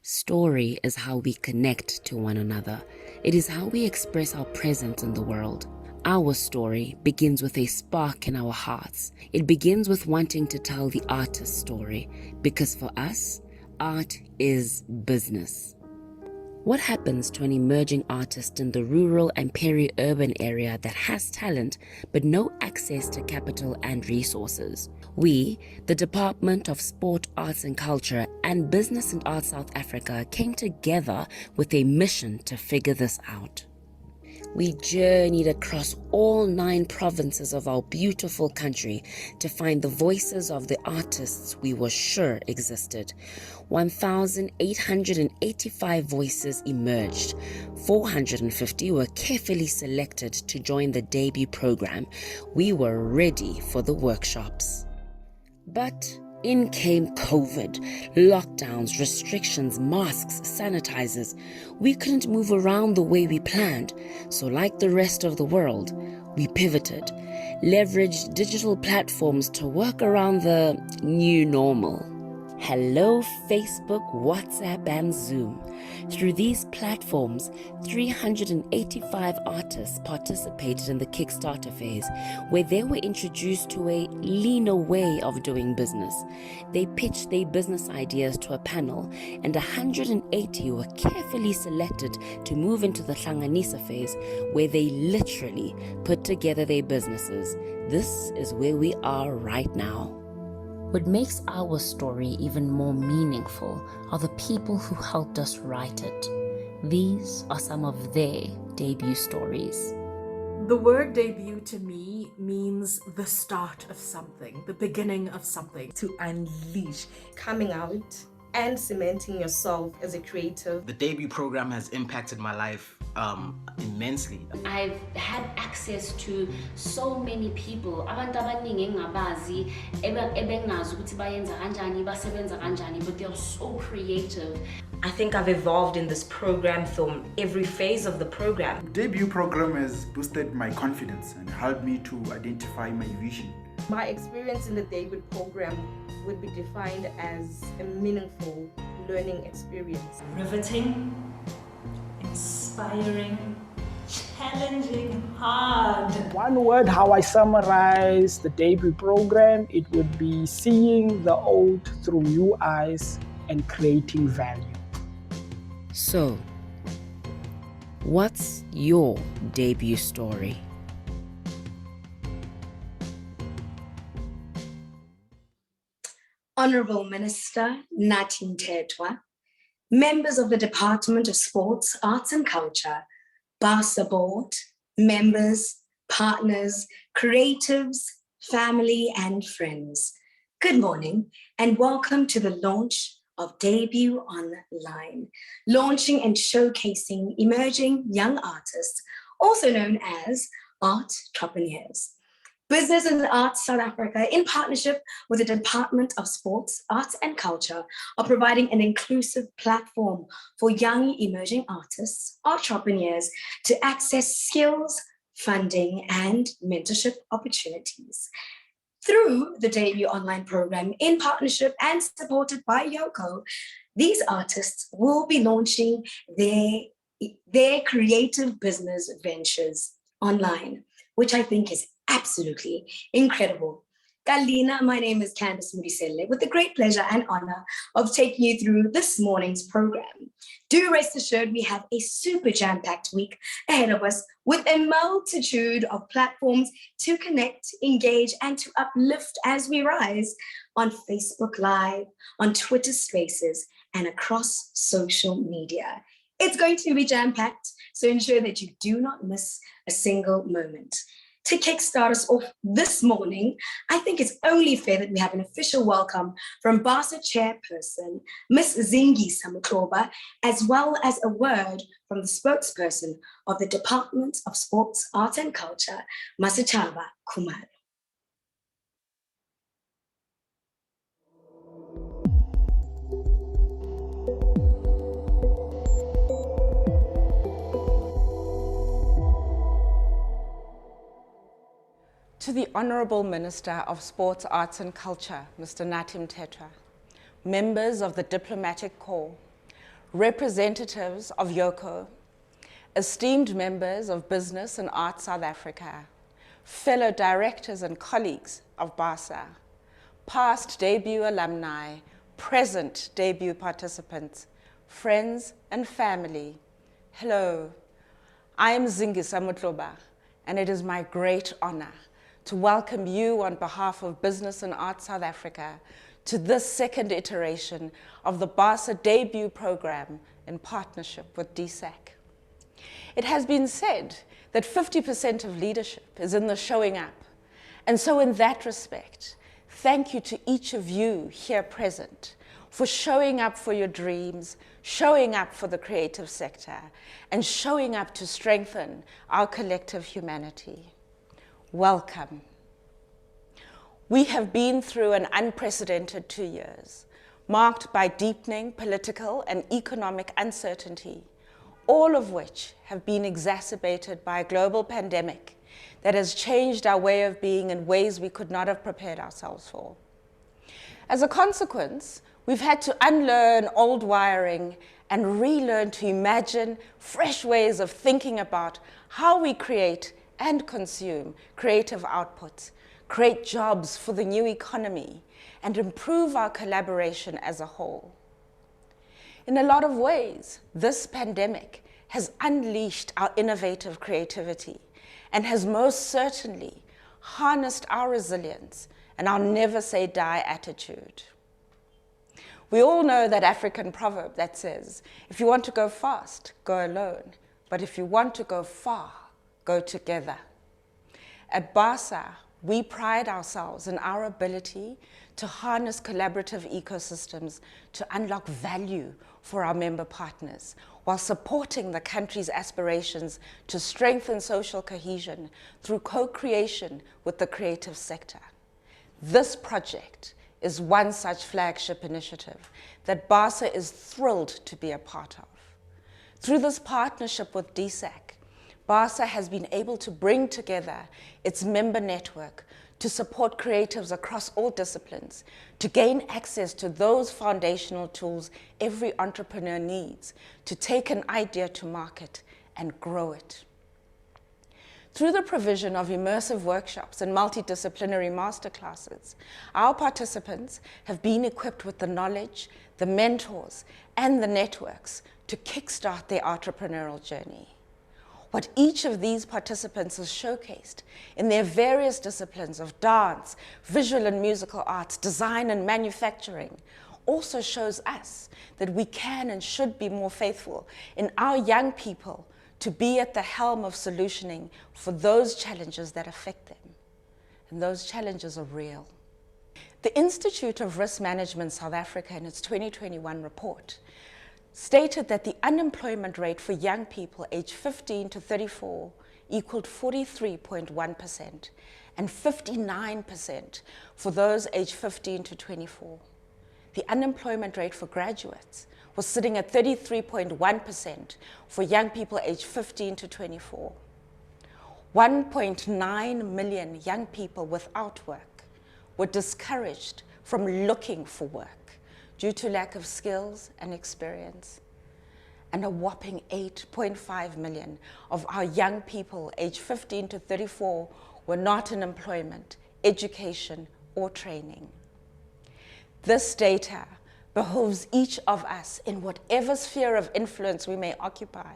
Story is how we connect to one another. It is how we express our presence in the world. Our story begins with a spark in our hearts. It begins with wanting to tell the artist's story, because for us, art is business. What happens to an emerging artist in the rural and peri-urban area that has talent but no access to capital and resources? We, the Department of Sport, Arts and Culture and Business and Arts South Africa, came together with a mission to figure this out. We journeyed across all 9 provinces of our beautiful country to find the voices of the artists we were sure existed. 1,885 voices emerged. 450 were carefully selected to join the debut program. We were ready for the workshops. But in came COVID, lockdowns, restrictions, masks, sanitizers. We couldn't move around the way we planned. So like the rest of the world, we pivoted, leveraged digital platforms to work around the new normal. Hello, Facebook, WhatsApp, and Zoom. Through these platforms, 385 artists participated in the Kickstarter phase, where they were introduced to a leaner way of doing business. They pitched their business ideas to a panel, and 180 were carefully selected to move into the Hlanganisa phase, where they literally put together their businesses. This is where we are right now. What makes our story even more meaningful are the people who helped us write it. These are some of their debut stories. The word debut to me means the start of something, the beginning of something. To unleash, coming out and cementing yourself as a creative. The debut program has impacted my life immensely. I've had access to so many people. Abantu abaningi engabazi ebengazi ukuthi bayenza kanjani, basebenza kanjani, but they're so creative. I think I've evolved in this program from every phase of the program. The debut program has boosted my confidence and helped me to identify my vision. My experience in the debut program would be defined as a meaningful learning experience. Riveting, inspiring, challenging, hard. One word, how I summarize the debut program, it would be seeing the old through new eyes and creating value. So, what's your debut story? Honourable Minister Nathi Mthethwa, members of the Department of Sports, Arts and Culture, BASA Board, members, partners, creatives, family and friends. Good morning and welcome to the launch of Debut Online, launching and showcasing emerging young artists, also known as artpreneurs. Business and Arts South Africa, in partnership with the Department of Sports, Arts and Culture, are providing an inclusive platform for young emerging artists, entrepreneurs, to access skills, funding, and mentorship opportunities. Through the Debut Online program, in partnership and supported by Yoko, these artists will be launching their creative business ventures online, which I think is absolutely incredible. Galina, my name is Candice Mudisele, with the great pleasure and honor of taking you through this morning's program. Do rest assured we have a super jam-packed week ahead of us with a multitude of platforms to connect, engage, and to uplift as we rise on Facebook Live, on Twitter Spaces, and across social media. It's going to be jam-packed, so ensure that you do not miss a single moment. To kickstart us off this morning, I think it's only fair that we have an official welcome from BASA Chairperson, Ms. Zingisa Mukloba, as well as a word from the spokesperson of the Department of Sports, Arts and Culture, Masechaba Khumalo. To the Honourable Minister of Sports, Arts and Culture, Mr. Nathi Mthethwa, members of the Diplomatic Corps, representatives of YOCO, esteemed members of Business and Arts South Africa, fellow directors and colleagues of BASA, past debut alumni, present debut participants, friends and family, hello. I am Zingisa Mutloba, and it is my great honor to welcome you on behalf of Business and Arts South Africa to this second iteration of the BASA debut program in partnership with DSAC. It has been said that 50% of leadership is in the showing up. And so in that respect, thank you to each of you here present for showing up for your dreams, showing up for the creative sector, and showing up to strengthen our collective humanity. Welcome. We have been through an unprecedented 2 years, marked by deepening political and economic uncertainty, all of which have been exacerbated by a global pandemic that has changed our way of being in ways we could not have prepared ourselves for. As a consequence, we've had to unlearn old wiring and relearn to imagine fresh ways of thinking about how we create and consume creative output, create jobs for the new economy, and improve our collaboration as a whole. In a lot of ways, this pandemic has unleashed our innovative creativity and has most certainly harnessed our resilience and our never say die attitude. We all know that African proverb that says, if you want to go fast, go alone, but if you want to go far, go together. At BASA, we pride ourselves in our ability to harness collaborative ecosystems to unlock value for our member partners, while supporting the country's aspirations to strengthen social cohesion through co-creation with the creative sector. This project is one such flagship initiative that BASA is thrilled to be a part of. Through this partnership with DSAC, BASA has been able to bring together its member network to support creatives across all disciplines, to gain access to those foundational tools every entrepreneur needs to take an idea to market and grow it. Through the provision of immersive workshops and multidisciplinary masterclasses, our participants have been equipped with the knowledge, the mentors, and the networks to kickstart their entrepreneurial journey. What each of these participants has showcased in their various disciplines of dance, visual and musical arts, design and manufacturing also shows us that we can and should be more faithful in our young people to be at the helm of solutioning for those challenges that affect them. And those challenges are real. The Institute of Risk Management South Africa, in its 2021 report, stated that the unemployment rate for young people aged 15 to 34 equaled 43.1% and 59% for those aged 15 to 24. The unemployment rate for graduates was sitting at 33.1% for young people aged 15 to 24. 1.9 million young people without work were discouraged from looking for work due to lack of skills and experience. And a whopping 8.5 million of our young people aged 15 to 34 were not in employment, education, or training. This data behooves each of us in whatever sphere of influence we may occupy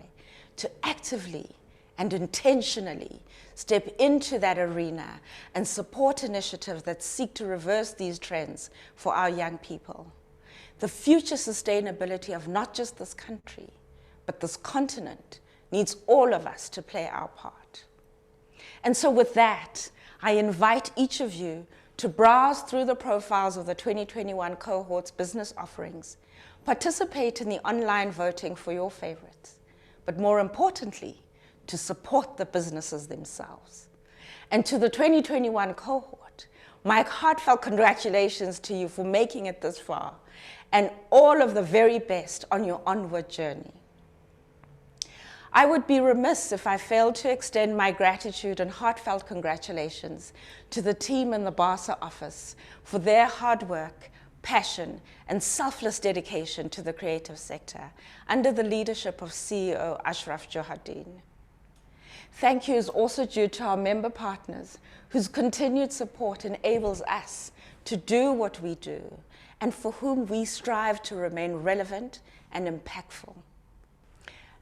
to actively and intentionally step into that arena and support initiatives that seek to reverse these trends for our young people. The future sustainability of not just this country, but this continent needs all of us to play our part. And so with that, I invite each of you to browse through the profiles of the 2021 cohort's business offerings, participate in the online voting for your favorites, but more importantly, to support the businesses themselves. And to the 2021 cohort, my heartfelt congratulations to you for making it this far, and all of the very best on your onward journey. I would be remiss if I failed to extend my gratitude and heartfelt congratulations to the team in the BASA office for their hard work, passion, and selfless dedication to the creative sector under the leadership of CEO Ashraf Johardin. Thank you is also due to our member partners whose continued support enables us to do what we do and for whom we strive to remain relevant and impactful.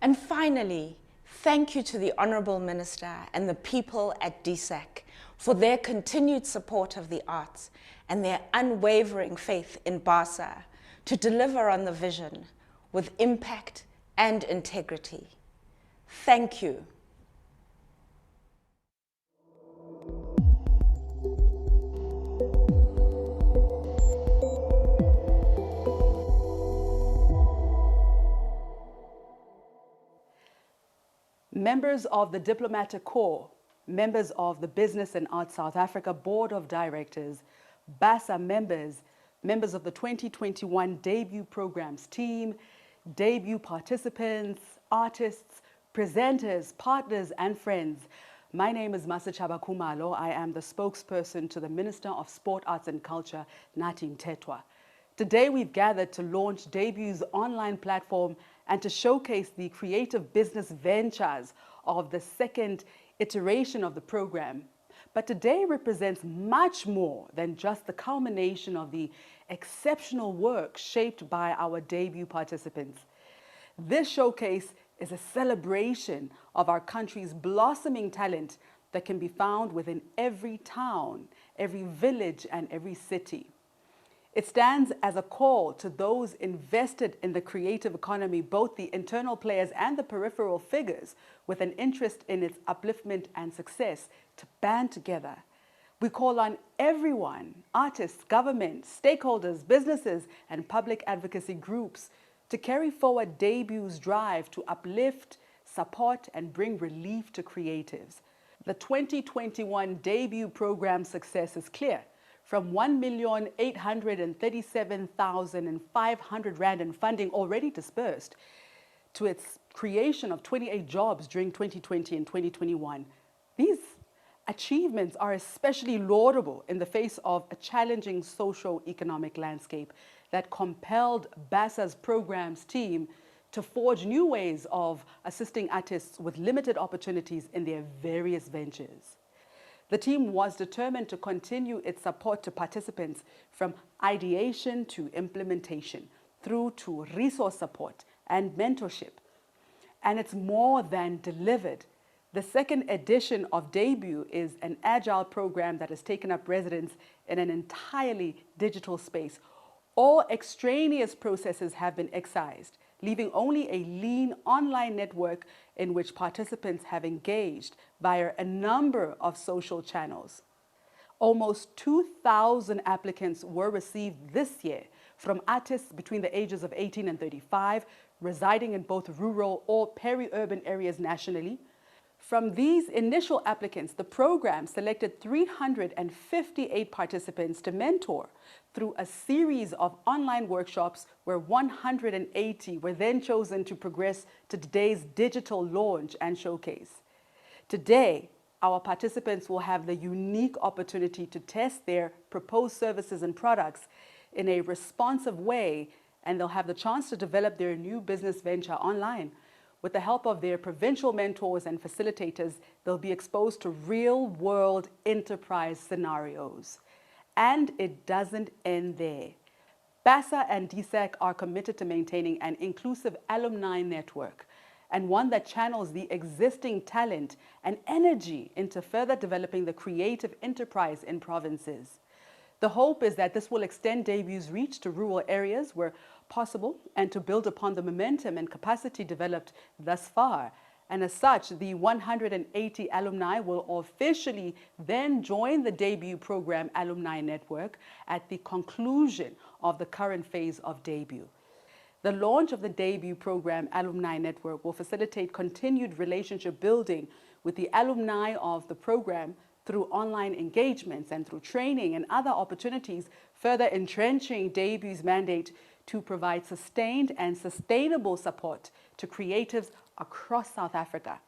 And finally, thank you to the Honourable Minister and the people at DSAC for their continued support of the arts and their unwavering faith in BASA to deliver on the vision with impact and integrity. Thank you. Members of the Diplomatic Corps, members of the Business and Arts South Africa Board of Directors, BASA members, members of the 2021 debut programs team, debut participants, artists, presenters, partners, and friends. My name is Masechaba Khumalo. I am the spokesperson to the Minister of Sport, Arts and Culture, Nathi Mthethwa. Today we've gathered to launch Debut's online platform and to showcase the creative business ventures of the second iteration of the program. But today represents much more than just the culmination of the exceptional work shaped by our debut participants. This showcase is a celebration of our country's blossoming talent that can be found within every town, every village, and every city. It stands as a call to those invested in the creative economy, both the internal players and the peripheral figures, with an interest in its upliftment and success, to band together. We call on everyone, artists, government, stakeholders, businesses, and public advocacy groups to carry forward Debut's drive to uplift, support, and bring relief to creatives. The 2021 Debut program success is clear. From 1,837,500 Rand in funding already dispersed to its creation of 28 jobs during 2020 and 2021. These achievements are especially laudable in the face of a challenging socio-economic landscape that compelled BASA's programs team to forge new ways of assisting artists with limited opportunities in their various ventures. The team was determined to continue its support to participants from ideation to implementation, through to resource support and mentorship. And it's more than delivered. The second edition of Debut is an agile program that has taken up residence in an entirely digital space. All extraneous processes have been excised, leaving only a lean online network in which participants have engaged via a number of social channels. Almost 2,000 applicants were received this year from artists between the ages of 18 and 35, residing in both rural or peri-urban areas nationally. From these initial applicants, the program selected 358 participants to mentor through a series of online workshops where 180 were then chosen to progress to today's digital launch and showcase. Today, our participants will have the unique opportunity to test their proposed services and products in a responsive way, and they'll have the chance to develop their new business venture online. With the help of their provincial mentors and facilitators, they'll be exposed to real-world enterprise scenarios. And it doesn't end there. BASA and DSAC are committed to maintaining an inclusive alumni network, and one that channels the existing talent and energy into further developing the creative enterprise in provinces. The hope is that this will extend Debut's reach to rural areas where possible and to build upon the momentum and capacity developed thus far. And as such, the 180 alumni will officially then join the Debut program alumni network at the conclusion of the current phase of Debut. The launch of the Debut program alumni network will facilitate continued relationship building with the alumni of the program through online engagements and through training and other opportunities, further entrenching Debut's mandate to provide sustained and sustainable support to creatives across South Africa.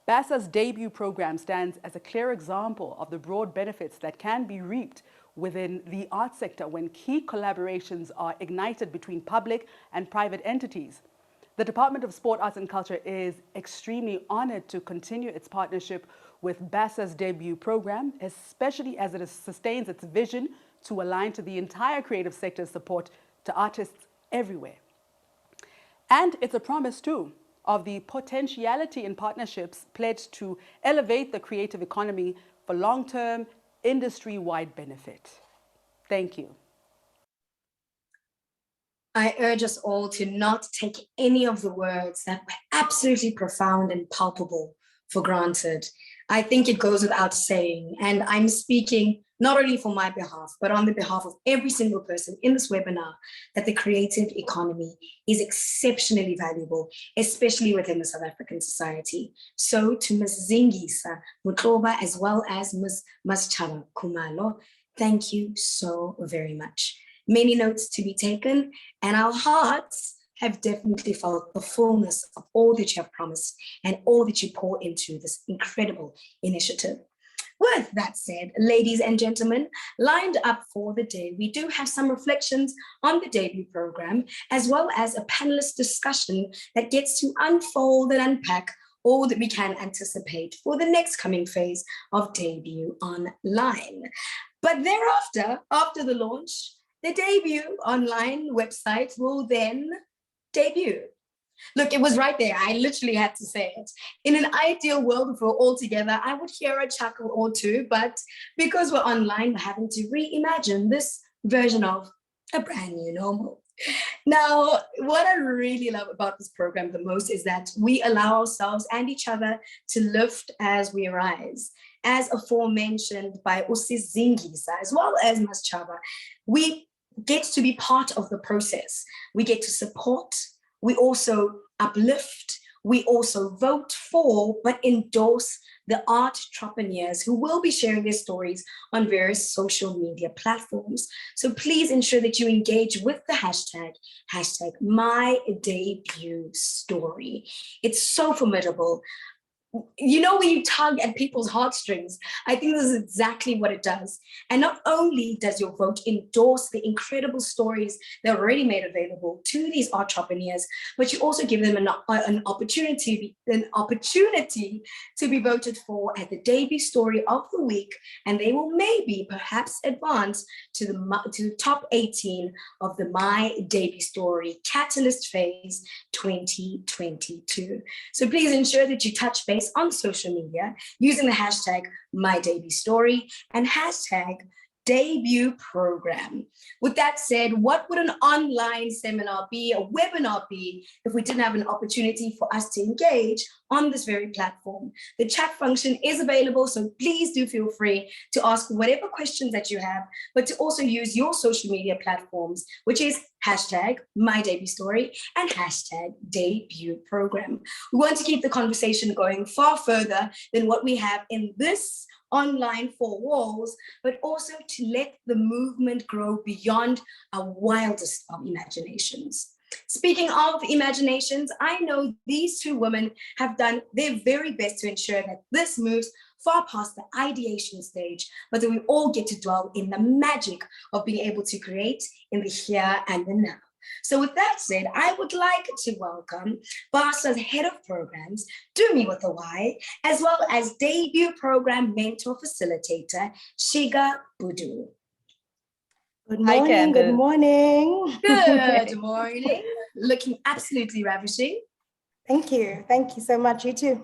BASA's Debut program stands as a clear example of the broad benefits that can be reaped within the arts sector when key collaborations are ignited between public and private entities. The Department of Sport, Arts and Culture is extremely honored to continue its partnership with BASA's debut program, especially as it sustains its vision to align to the entire creative sector's support to artists everywhere. And it's a promise too of the potentiality in partnerships pledged to elevate the creative economy for long-term industry-wide benefit. Thank you. I urge us all to not take any of the words that were absolutely profound and palpable for granted. I think it goes without saying, and I'm speaking not only for my behalf, but on the behalf of every single person in this webinar, that the creative economy is exceptionally valuable, especially within the South African society. So to Ms. Zingisa Mutloba, as well as Ms. Masechaba Khumalo, thank you so very much. Many notes to be taken, and our hearts have definitely felt the fullness of all that you have promised and all that you pour into this incredible initiative. With that said, ladies and gentlemen, lined up for the day, we do have some reflections on the debut program, as well as a panelist discussion that gets to unfold and unpack all that we can anticipate for the next coming phase of debut online. But thereafter, after the launch, the debut online website will then debut. Look, it was right there. I literally had to say it. In an ideal world, if we're all together, I would hear a chuckle or two, but because we're online, we're having to reimagine this version of a brand new normal. Now, what I really love about this program the most is that we allow ourselves and each other to lift as we rise. As aforementioned by Usis Zingisa, as well as Masechaba, we get to be part of the process. We get to support, we also uplift, we also vote for, but endorse the artpreneurs who will be sharing their stories on various social media platforms. So please ensure that you engage with the hashtag #MyDebutStory. It's so formidable. You know, when you tug at people's heartstrings, I think this is exactly what it does. And not only does your vote endorse the incredible stories that are already made available to these entrepreneurs, but you also give them an opportunity to be voted for at the debut story of the week, and they will maybe perhaps advance to the top 18 of the My Debut Story Catalyst Phase 2022. So please ensure that you touch base on social media using the hashtag #MyDebutStory and hashtag debut program. With that said, what would an online seminar be, a webinar be, if we didn't have an opportunity for us to engage on this very platform? The chat function is available, so please do feel free to ask whatever questions that you have, but to also use your social media platforms, which is hashtag #MyDebutStory and hashtag debut program. We want to keep the conversation going far further than what we have in this online four walls, but also to let the movement grow beyond our wildest of imaginations. Speaking of imaginations, I know these two women have done their very best to ensure that this moves far past the ideation stage, but that we all get to dwell in the magic of being able to create in the here and the now. So with that said, I would like to welcome BASA's Head of Programs, Do Me With a Y, as well as Debut Program Mentor Facilitator, Shiga Budu. Good morning, good morning. Good morning. Looking absolutely ravishing. Thank you so much, you too.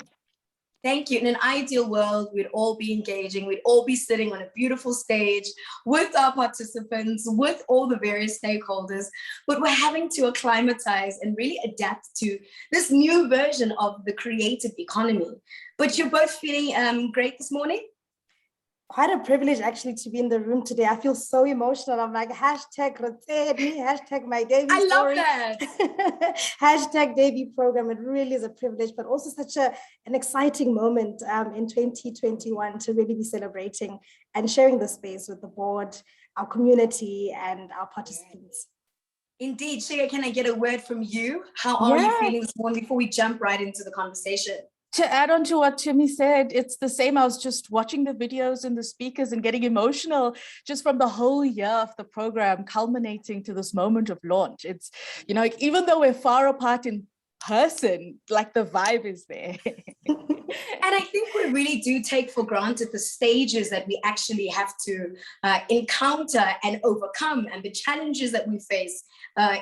Thank you. In an ideal world, we'd all be engaging, we'd all be sitting on a beautiful stage with our participants, with all the various stakeholders, but we're having to acclimatize and really adapt to this new version of the creative economy. But you're both feeling great this morning? Quite a privilege actually to be in the room today. I feel so emotional. I'm like, hashtag Rotedi, hashtag my debut story. I love that. Hashtag debut program. It really is a privilege, but also such an exciting moment in 2021 to really be celebrating and sharing the space with the board, our community, and our participants. Indeed. Shiga, can I get a word from you? How are you feeling this morning before we jump right into the conversation? To add on to what Timmy said, it's the same. I was just watching the videos and the speakers and getting emotional just from the whole year of the program culminating to this moment of launch. It's, you know, like, even though we're far apart in person, like the vibe is there. And I think we really do take for granted the stages that we actually have to encounter and overcome, and the challenges that we face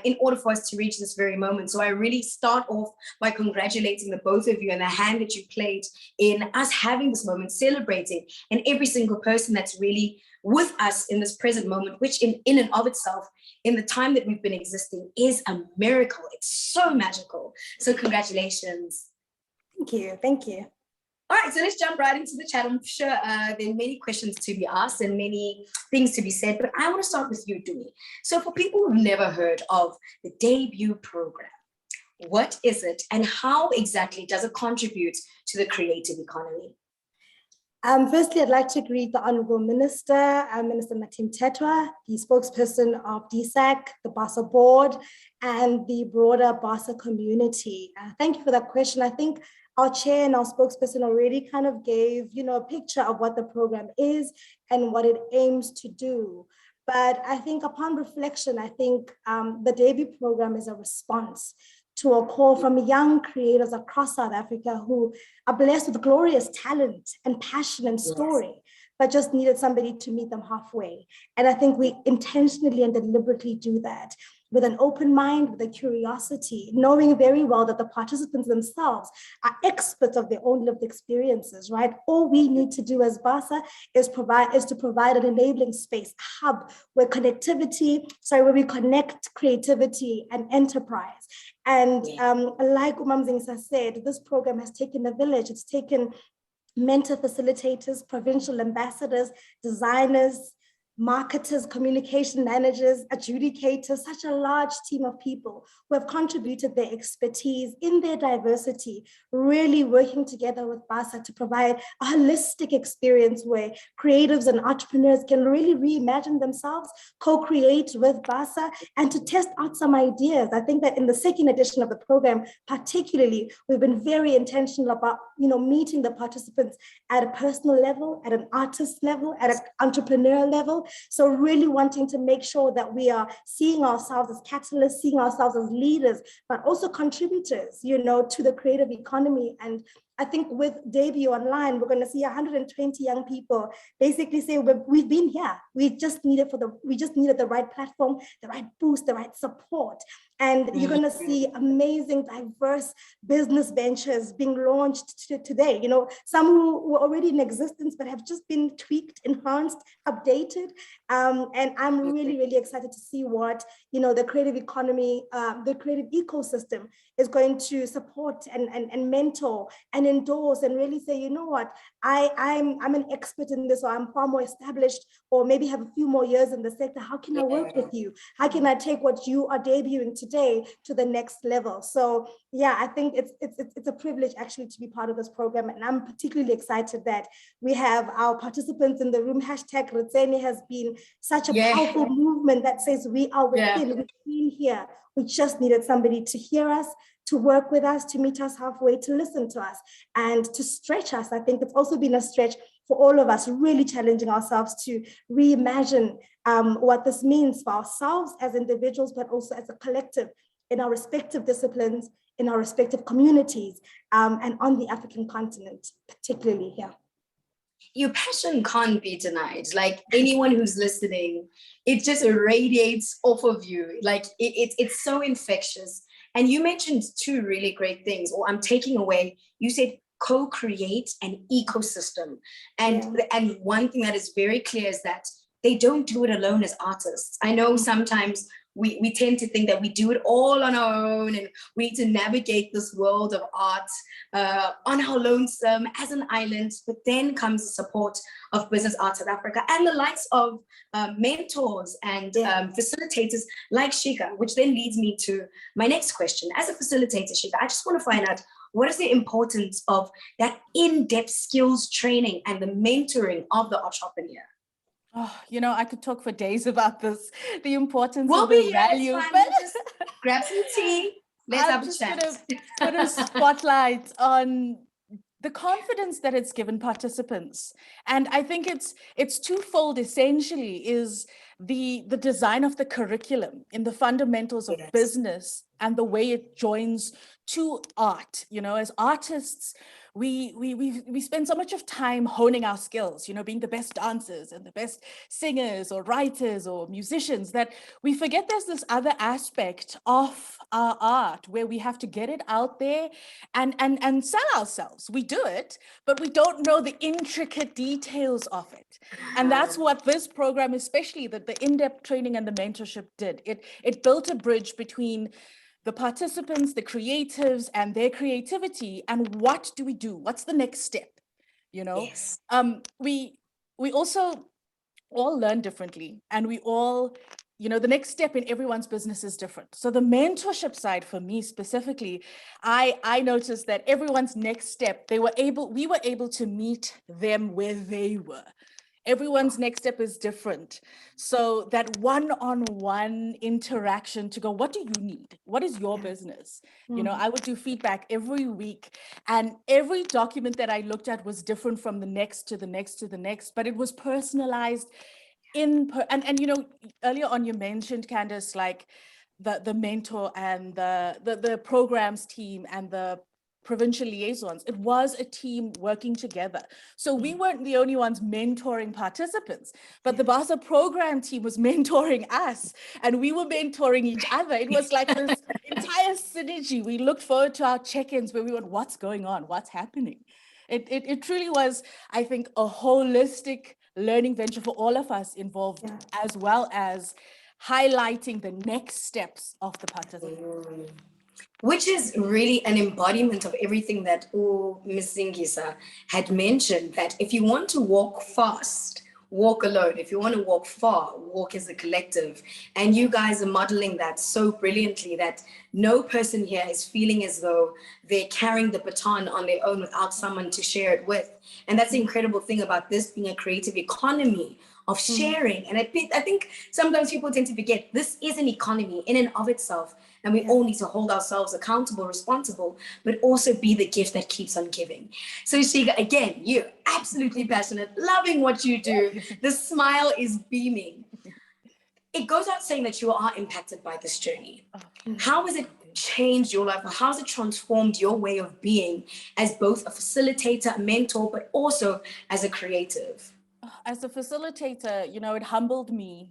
in order for us to reach this very moment. So I really start off by congratulating the both of you and the hand that you played in us having this moment, celebrating, and every single person that's really with us in this present moment, which in and of itself, in the time that we've been existing, is a miracle. It's so magical. So congratulations. Thank you. Thank you. All right, so let's jump right into the chat. I'm sure there are many questions to be asked and many things to be said, but I want to start with you, Dumi. So for people who've never heard of the debut program, what is it and how exactly does it contribute to the creative economy? Firstly, I'd like to greet the Honourable Minister, Minister Natim Tetwa, the spokesperson of DSAC, the BASA board, and the broader BASA community. Thank you for that question. I think our chair and our spokesperson already kind of gave, a picture of what the program is and what it aims to do. But I think upon reflection, I think the debut program is a response to a call from young creators across South Africa who are blessed with glorious talent and passion and story, but just needed somebody to meet them halfway. And I think we intentionally and deliberately do that with an open mind, with a curiosity, knowing very well that the participants themselves are experts of their own lived experiences, right? All we need to do as BASA is to provide an enabling space, a hub where where we connect creativity and enterprise. And like Umamzingsa said, this program has taken a village. It's taken mentor facilitators, provincial ambassadors, designers, marketers, communication managers, adjudicators, such a large team of people who have contributed their expertise in their diversity, really working together with BASA to provide a holistic experience where creatives and entrepreneurs can really reimagine themselves, co-create with BASA, and to test out some ideas. I think that in the second edition of the program, particularly, we've been very intentional about meeting the participants at a personal level, at an artist level, at an entrepreneur level. So really wanting to make sure that we are seeing ourselves as catalysts, seeing ourselves as leaders, but also contributors, to the creative economy. And I think with Debut Online, we're going to see 120 young people basically say, we've been here. We just needed the right platform, the right boost, the right support. And you're going to see amazing, diverse business ventures being launched today. Some who were already in existence, but have just been tweaked, enhanced, updated. And I'm really, really excited to see what, the creative economy, the creative ecosystem is going to support and mentor and endorse and really say, you know what, I'm an expert in this, or I'm far more established, or maybe have a few more years in the sector. How can I work with you? How can I take what you are debuting today to the next level? So yeah, I think it's a privilege actually to be part of this program. And I'm particularly excited that we have our participants in the room. Hashtag Ritseni has been such a powerful movement that says we are within, we've been here. We just needed somebody to hear us, to work with us, to meet us halfway, to listen to us, and to stretch us. I think it's also been a stretch for all of us, really challenging ourselves to reimagine what this means for ourselves as individuals, but also as a collective in our respective disciplines, in our respective communities, and on the African continent, particularly here. Your passion can't be denied. Like anyone who's listening, it just radiates off of you. Like it's so infectious. And you mentioned two really great things, or I'm taking away, you said co-create an ecosystem. And one thing that is very clear is that they don't do it alone as artists. I know sometimes we tend to think that we do it all on our own and we need to navigate this world of art on our lonesome as an island, but then comes the support of Business Arts South Africa and the likes of mentors and facilitators like Shika, which then leads me to my next question. As a facilitator, Shika, I just want to find out, what is the importance of that in-depth skills training and the mentoring of the entrepreneur? Oh, I could talk for days about this, the importance of the value. But just grab some tea. Let's have a chat. Put a spotlight on the confidence that it's given participants. And I think it's twofold. Essentially is the design of the curriculum in the fundamentals of business and the way it joins to art. As artists, we spend so much of time honing our skills, being the best dancers and the best singers or writers or musicians, that we forget there's this other aspect of our art where we have to get it out there and sell ourselves. We do it, but we don't know the intricate details of it. And that's what this program, especially the in-depth training and the mentorship did. It built a bridge between the participants, the creatives, and their creativity. And what do we do? What's the next step? Yes. We also all learn differently, and we all, the next step in everyone's business is different. So the mentorship side for me specifically, I noticed that everyone's next step, we were able to meet them where they were. Everyone's next step is different. So that one-on-one interaction to go, what do you need? What is your business? I would do feedback every week, and every document that I looked at was different from the next to the next to the next, but it was personalized and earlier on you mentioned, Candace, like the mentor and the programs team and the provincial liaisons. It was a team working together. So we weren't the only ones mentoring participants, but the BASA program team was mentoring us, and we were mentoring each other. It was like this entire synergy. We looked forward to our check-ins where we went, what's going on? What's happening? It truly was, I think, a holistic learning venture for all of us involved, as well as highlighting the next steps of the participants. Which is really an embodiment of everything that Ms. Zingisa had mentioned, that if you want to walk fast, walk alone. If you want to walk far, walk as a collective. And you guys are modeling that so brilliantly that no person here is feeling as though they're carrying the baton on their own without someone to share it with. And that's the incredible thing about this being a creative economy of sharing. And I think sometimes people tend to forget this is an economy in and of itself. And we all need to hold ourselves accountable, responsible, but also be the gift that keeps on giving. So Shiga, again, you're absolutely passionate, loving what you do. The smile is beaming. It goes out saying that you are impacted by this journey. How has it changed your life? How has it transformed your way of being as both a facilitator, a mentor, but also as a creative? As a facilitator, it humbled me.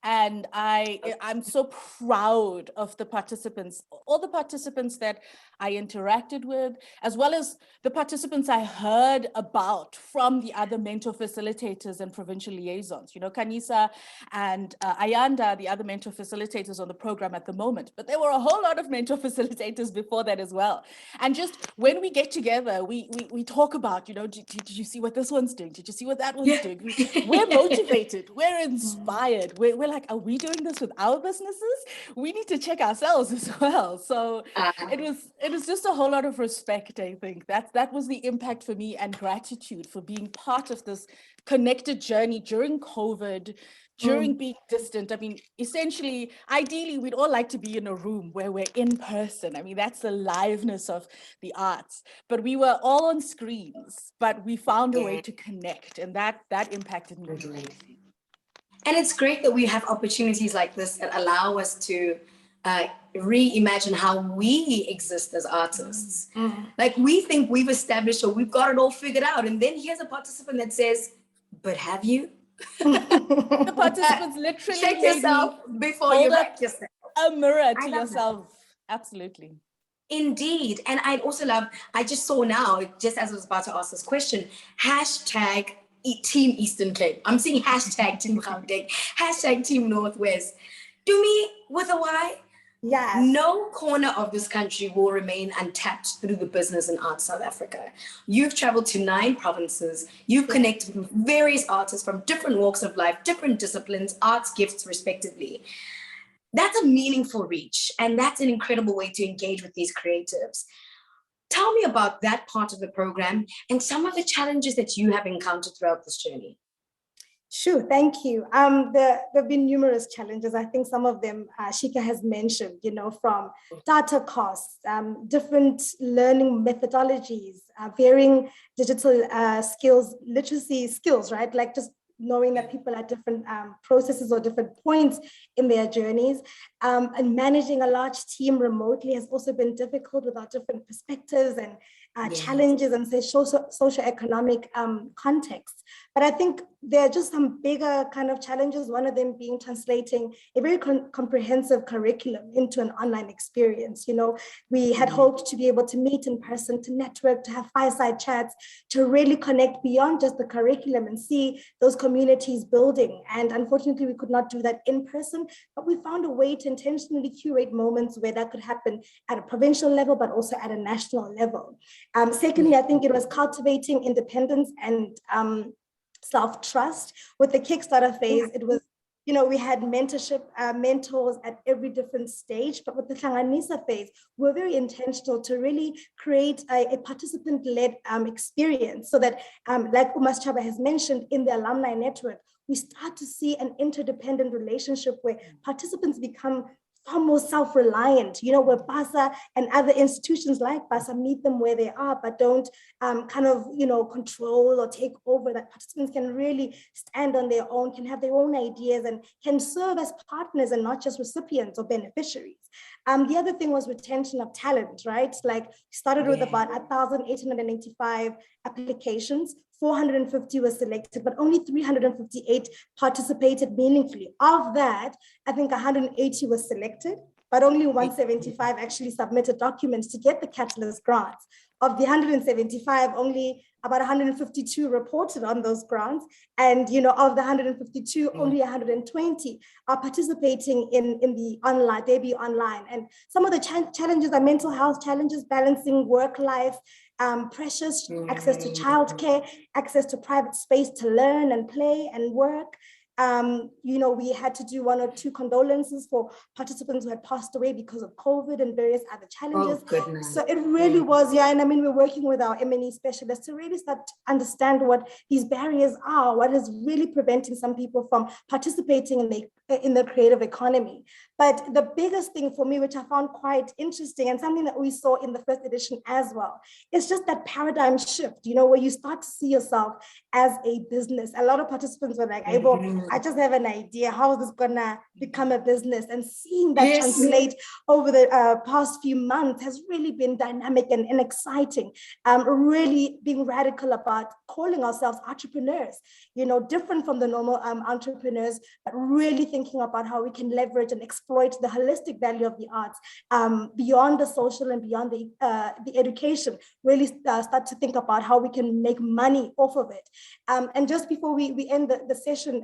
And I'm so proud of the participants, all the participants that I interacted with, as well as the participants I heard about from the other mentor facilitators and provincial liaisons. Kanisa and Ayanda, the other mentor facilitators on the program at the moment. But there were a whole lot of mentor facilitators before that as well. And just when we get together, we talk about, did you see what this one's doing? Did you see what that one's doing? We're motivated. We're inspired. We're like, are we doing this with our businesses? We need to check ourselves as well. So it was just a whole lot of respect, I think. That was the impact for me, and gratitude for being part of this connected journey during COVID, during being distant. I mean, essentially, ideally, we'd all like to be in a room where we're in person. I mean, that's the liveness of the arts. But we were all on screens, but we found a way to connect, and that impacted me. And it's great that we have opportunities like this that allow us to reimagine how we exist as artists. Like, we think we've established or we've got it all figured out. And then here's a participant that says, but have you? The participants literally check yourself before you wreck yourself. A mirror to yourself. Absolutely. Indeed. And I'd also love, I just saw now, just as I was about to ask this question, hashtag Team Eastern Cape. I'm seeing hashtag Team Gauteng, hashtag Team Northwest. Do me with a Y. Yes. No corner of this country will remain untapped through the business and arts South Africa. You've traveled to 9 provinces. You've connected with various artists from different walks of life, different disciplines, arts, gifts, respectively. That's a meaningful reach, and that's an incredible way to engage with these creatives. Tell me about that part of the program and some of the challenges that you have encountered throughout this journey. Sure, thank you. There have been numerous challenges. I think some of them Shika has mentioned, from data costs, different learning methodologies, varying digital skills, literacy skills, right? Like just knowing that people are different processes or different points in their journeys. And managing a large team remotely has also been difficult with our different perspectives and challenges and socioeconomic contexts. But I think there are just some bigger kind of challenges, one of them being translating a very comprehensive curriculum into an online experience. We had hoped to be able to meet in person, to network, to have fireside chats, to really connect beyond just the curriculum and see those communities building. And unfortunately, we could not do that in person, but we found a way to intentionally curate moments where that could happen at a provincial level, but also at a national level. Secondly, I think it was cultivating independence and self-trust. With the Kickstarter phase, it was, we had mentorship, mentors at every different stage, but with the Hlanganisa phase, we're very intentional to really create a participant-led experience so that, like Masechaba has mentioned, in the alumni network, we start to see an interdependent relationship where participants become far more self-reliant, where BASA and other institutions like BASA meet them where they are, but don't control or take over. That participants can really stand on their own, can have their own ideas, and can serve as partners and not just recipients or beneficiaries. The other thing was retention of talent, right? Like started with about 1,885 applications. 450 were selected, but only 358 participated meaningfully. Of that, I think 180 was selected, but only 175 actually submitted documents to get the Catalyst grants. Of the 175, only about 152 reported on those grants. And, of the 152, only 120 are participating in the online, debut online. And some of the challenges are mental health challenges, balancing work life, pressures, access to childcare, access to private space to learn and play and work. We had to do 1 or 2 condolences for participants who had passed away because of COVID and various other challenges. So it really was, and we're working with our M&E specialists to really start to understand what these barriers are, what is really preventing some people from participating in the creative economy. But the biggest thing for me, which I found quite interesting and something that we saw in the first edition as well, is just that paradigm shift, where you start to see yourself as a business. A lot of participants were like, I just have an idea. How is this gonna become a business? And seeing that translate over the past few months has really been dynamic and exciting. Really being radical about calling ourselves entrepreneurs, different from the normal entrepreneurs, but really thinking about how we can leverage and exploit the holistic value of the arts beyond the social and beyond the education, really start to think about how we can make money off of it. And just before we end the session,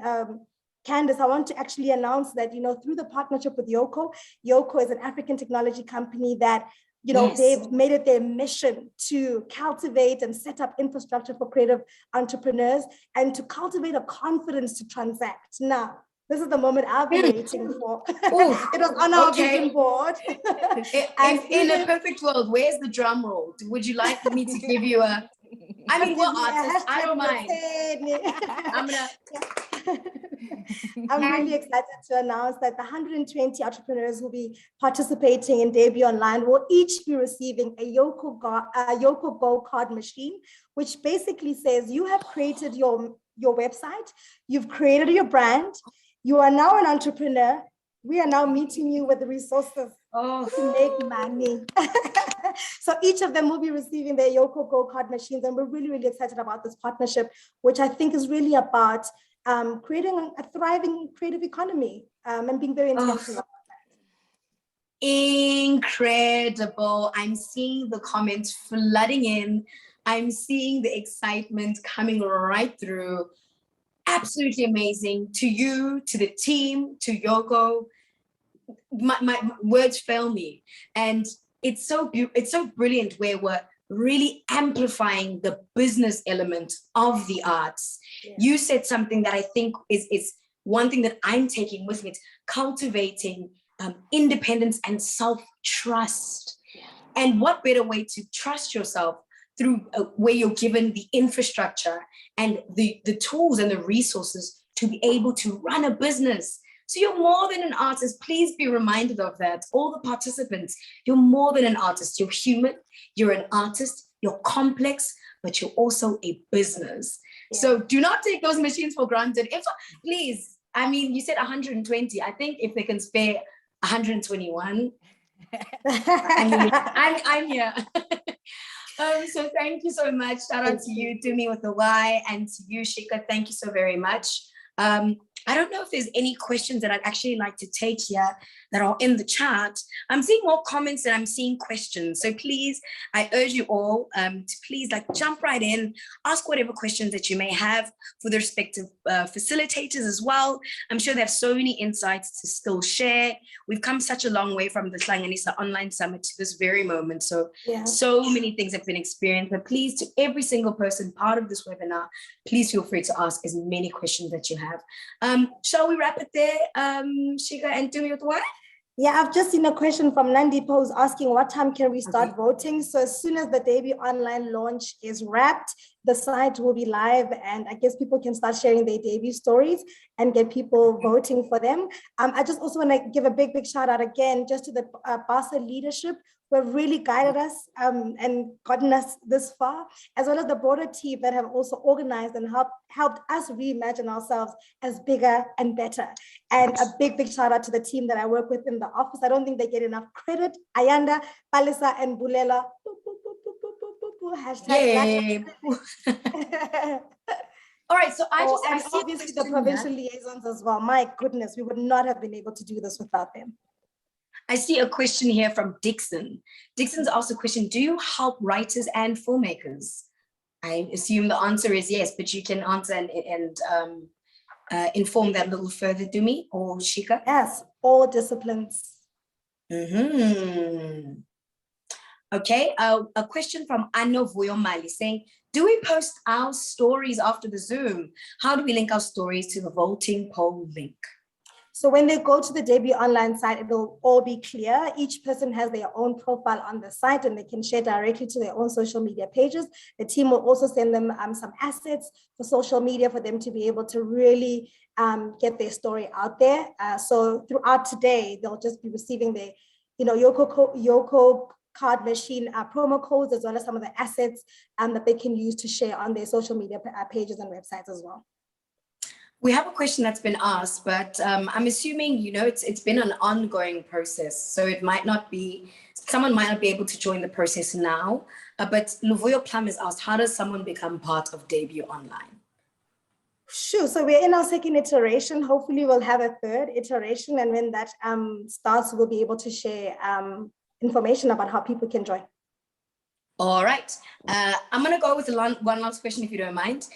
Candace, I want to actually announce that, through the partnership with Yoko is an African technology company that, they've made it their mission to cultivate and set up infrastructure for creative entrepreneurs and to cultivate a confidence to transact. Now, this is the moment I've been waiting for. It was on our vision board. In a perfect world, where's the drum roll? Would you like me to give you a... artist? I don't mind. I'm really excited to announce that the 120 entrepreneurs who will be participating in Debut Online will each be receiving a Yoko Go card machine, which basically says you have created your website, you've created your brand, you are now an entrepreneur. We are now meeting you with the resources to make money. So each of them will be receiving their Yoko Go card machines, and we're really, really excited about this partnership, which I think is really about creating a thriving creative economy and being very intentional about that. Incredible. I'm seeing the comments flooding in. I'm seeing the excitement coming right through. Absolutely amazing. To you, to the team, to Yoko. My words fail me. And it's so brilliant where we're really amplifying the business element of the arts. Yeah. You said something that I think is one thing that I'm taking with me. It's cultivating independence and self-trust. Yeah. And what better way to trust yourself through where you're given the infrastructure and the tools and the resources to be able to run a business. So you're more than an artist. Please be reminded of that. All the participants, you're more than an artist. You're human, you're an artist, you're complex, but you're also a business. Yeah. So do not take those machines for granted. Please, I mean, you said 120. I think if they can spare 121, I'm here. So thank you so much. Shout out to you, Dumi with the Y, and to you, Shika. Thank you so very much. I don't know if there's any questions that I'd actually like to take here that are in the chat. I'm seeing more comments than I'm seeing questions. So please, I urge you all to please jump right in, ask whatever questions that you may have for the respective facilitators as well. I'm sure they have so many insights to still share. We've come such a long way from the Hlanganisa Online Summit to this very moment. So, so many things have been experienced, but please, to every single person part of this webinar, please feel free to ask as many questions that you have. Shall we wrap it there, Shika and Dumi with what? Yeah, I've just seen a question from Nandi Pose asking what time can we start voting? So as soon as the debut online launch is wrapped, the site will be live, and I guess people can start sharing their debut stories and get people voting for them. I just also want to give a big shout out again just to the BASA leadership who have really guided us and gotten us this far, as well as the broader team that have also organized and helped us reimagine ourselves as bigger and better. And a big shout out to the team that I work with in the office. I don't think they get enough credit. Ayanda, Palisa, and Bulela. Hashtag All right, so I and obviously the provincial liaisons as well. My goodness, we would not have been able to do this without them. I see a question here from Dixon. Dixon's asked a question, do you help writers and filmmakers? I assume the answer is yes, but you can answer and inform that a little further, Dumi or Shika? Yes, all disciplines. Okay, a question from Anno Vuyomali saying, do we post our stories after the Zoom? How do we link our stories to the voting poll link? So when they go to the debut online site, it'll all be clear. Each person has their own profile on the site and they can share directly to their own social media pages. The team will also send them some assets for social media for them to be able to really get their story out there. So throughout today, they'll just be receiving their, Yoko card machine promo codes, as well as some of the assets that they can use to share on their social media pages and websites as well. We have a question that's been asked, but I'm assuming, it's been an ongoing process. So it might not be, someone might not be able to join the process now, but Luvuyo Plum has asked, how does someone become part of Debut Online? Sure, so we're in our second iteration. Hopefully we'll have a third iteration. And when that starts, we'll be able to share information about how people can join. All right, I'm gonna go with one last question if you don't mind.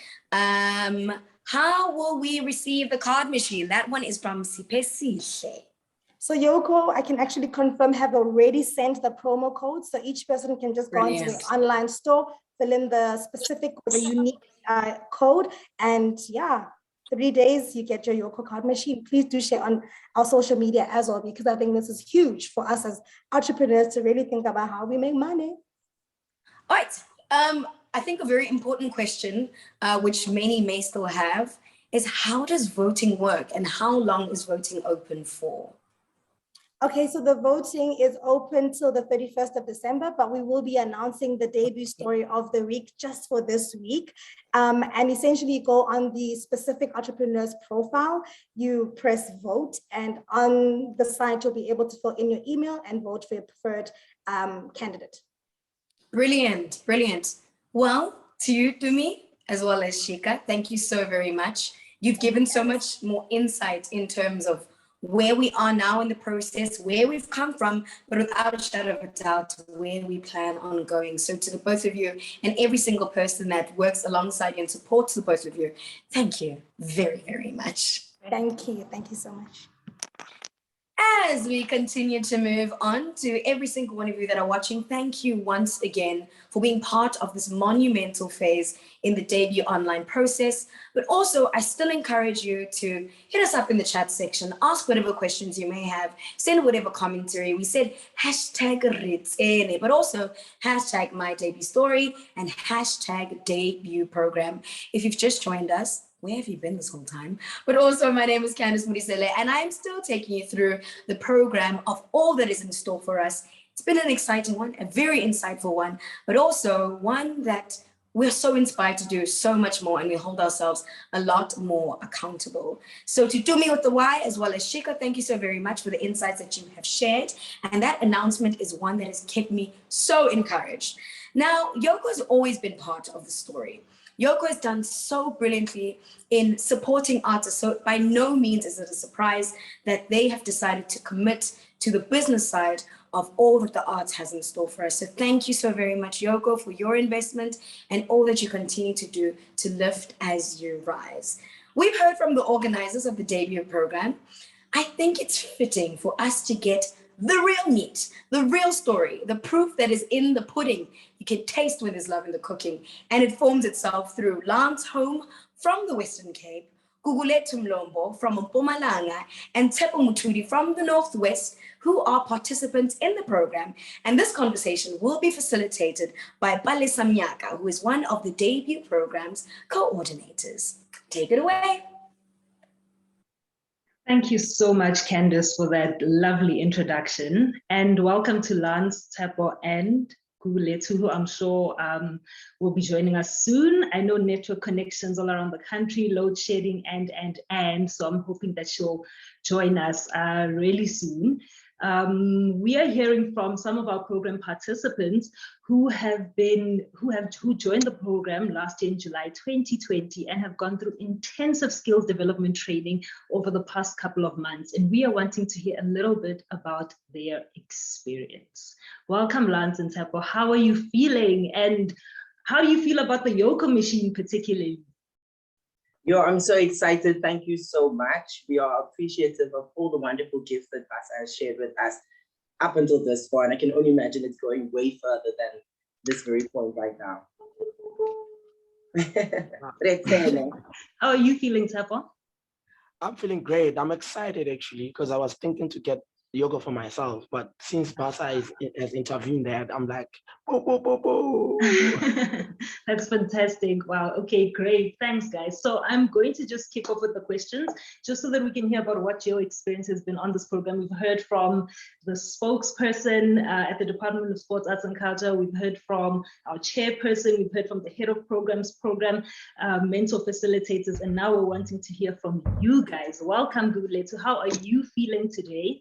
How will we receive the card machine? That one is from Sipesihle. So Yoko, I can actually confirm, have already sent the promo code. So each person can just go into the online store, fill in the specific or the unique code. And 3 days, you get your Yoko card machine. Please do share on our social media as well, because I think this is huge for us as entrepreneurs to really think about how we make money. All right. I think a very important question, which many may still have, is how does voting work and how long is voting open for? Okay, so the voting is open till the 31st of December, but we will be announcing the debut story of the week just for this week. And essentially go on the specific entrepreneur's profile, you press vote, and on the site, you'll be able to fill in your email and vote for your preferred candidate. Brilliant, brilliant. Well, to you, Dumi, as well as Shika, thank you so very much. You've given so much more insight in terms of where we are now in the process, where we've come from, but without a shadow of a doubt, where we plan on going. So to the both of you and every single person that works alongside you and supports the both of you, thank you very, very much. Thank you. Thank you so much. As we continue to move on to every single one of you that are watching, thank you once again for being part of this monumental phase in the debut online process. But also, I still encourage you to hit us up in the chat section, ask whatever questions you may have, send whatever commentary. We said hashtag Ritsene, but also hashtag my debut story and hashtag debut program. If you've just joined us, where have you been this whole time? But also, my name is Candice Murisele, and I'm still taking you through the program of all that is in store for us. It's been an exciting one, a very insightful one, but also one that we're so inspired to do so much more, and we hold ourselves a lot more accountable. So to Tumi with the Y, as well as Shika, thank you so very much for the insights that you have shared. And that announcement is one that has kept me so encouraged. Now, Yoko has always been part of the story. Yoko has done so brilliantly in supporting artists. So by no means is it a surprise that they have decided to commit to the business side of all that the arts has in store for us. So thank you so very much, Yoko, for your investment and all that you continue to do to lift as you rise. We've heard from the organizers of the debut program. I think it's fitting for us to get the real meat, the real story, the proof that is in the pudding. You can taste when there's love in the cooking, and it forms itself through Lance Home from the Western Cape, Gugulethu Mlombo from Mpumalanga, and Tepo Mutudi from the Northwest, who are participants in the program. And this conversation will be facilitated by Balisa Mnyaka, who is one of the debut program's coordinators. Take it away. Thank you so much, Candice, for that lovely introduction. And welcome to Lance, Tepo, and Gugulethu, who I'm sure will be joining us soon. I know network connections all around the country, load shedding, and so I'm hoping that she'll join us really soon. We are hearing from some of our program participants who joined the program last year in July 2020 and have gone through intensive skills development training over the past couple of months. And we are wanting to hear a little bit about their experience. Welcome, Lance and Tepo. How are you feeling? And how do you feel about the Yoko machine particularly? Yo, I'm so excited. Thank you so much. We are appreciative of all the wonderful gifts that BASA has shared with us up until this point. I can only imagine it's going way further than this very point right now. How are you feeling, Tepo? I'm feeling great. I'm excited actually, because I was thinking to get yoga for myself, but since BASA has intervened that, I'm like, boo, boo, boo, boo. That's fantastic. Wow. Okay, great. Thanks, guys. So I'm going to just kick off with the questions, just so that we can hear about what your experience has been on this program. We've heard from the spokesperson at the Department of Sports, Arts and Culture. We've heard from our chairperson. We've heard from the head of programs, mentor facilitators, and now we're wanting to hear from you guys. Welcome, Gugulethu. How are you feeling today?